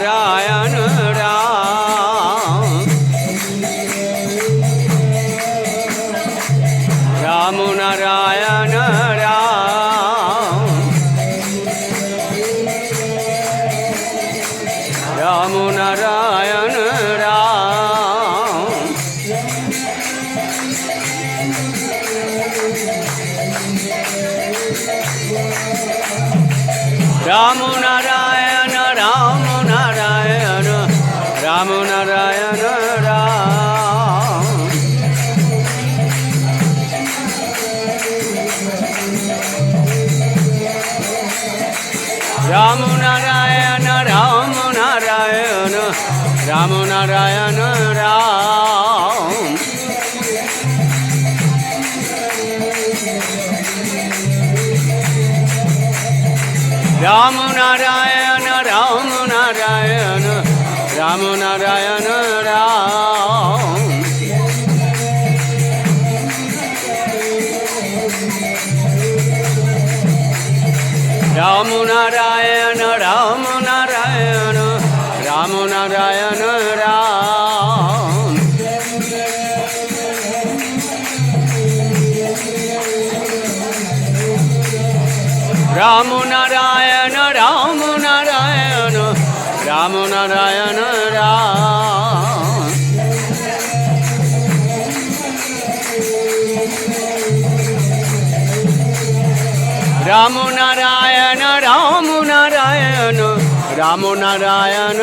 Narayan Ram Ram Narayan Ram Ram Narayan Ram Ram Narayan Ram Narayan Ram Narayan Ram Ram Narayan Ram Narayan Ram Narayan Ram Ram Narayan Ram Narayan Ram Narayan Ram Ram Narayan Ram Narayan Ram Narayan Ram Ram Narayan Ram Narayan Ram Narayan Ram Ram Narayan Ram Narayan Ram Narayan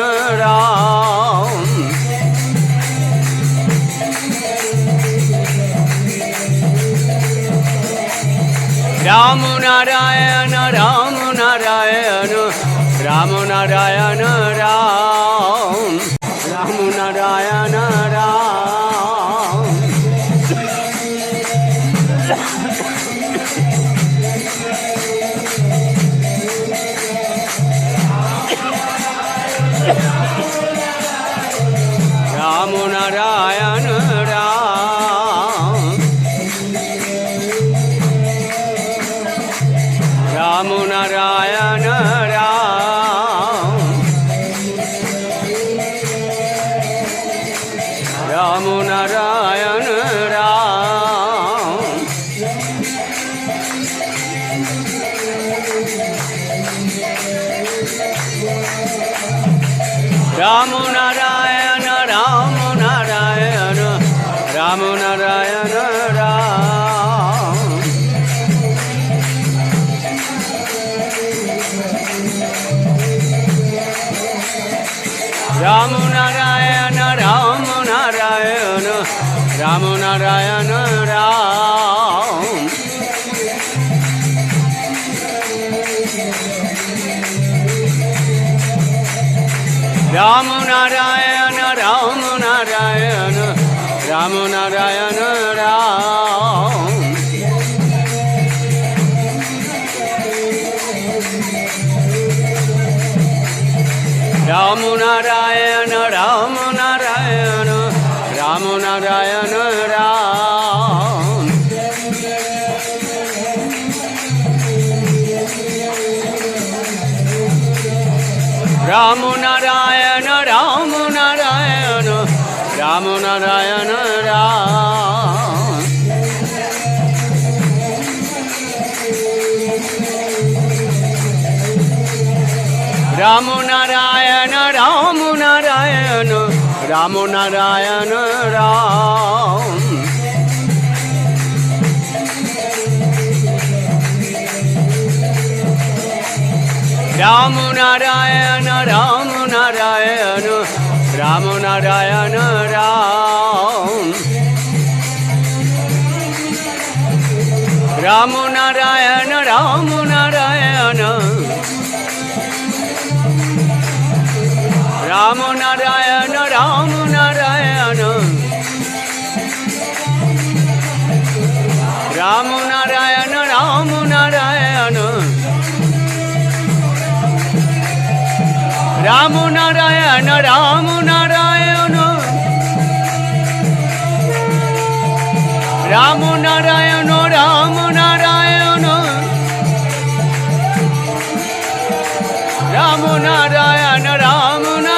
Ram Ram Narayan Ram Narayan Ram Narayan Ram Ram Narayan Ram Ram Narayan Ram Ram Narayan Ram Ram Narayan Ram Ram Narayan Ram Narayan Ram Narayan Ram Ram Narayan Ram Narayan Ram Narayan Ram Ram Narayan Ram Narayan Ram Narayan Ram Ram Narayan Ram Narayan Ram Narayan Ram Ram Narayan Ram Narayan Ram Narayan Ram Ram Narayan Ram Narayan Ram Narayan Ram Ram Narayan Ram Narayan Ram Narayan Ram Ram Narayan Ram Narayan Ram Narayan Ram Narayan Ram Narayan Ram Narayan Ram Narayan Ram Narayan Ram Narayan Ram Narayan Ram Narayan Ram Narayan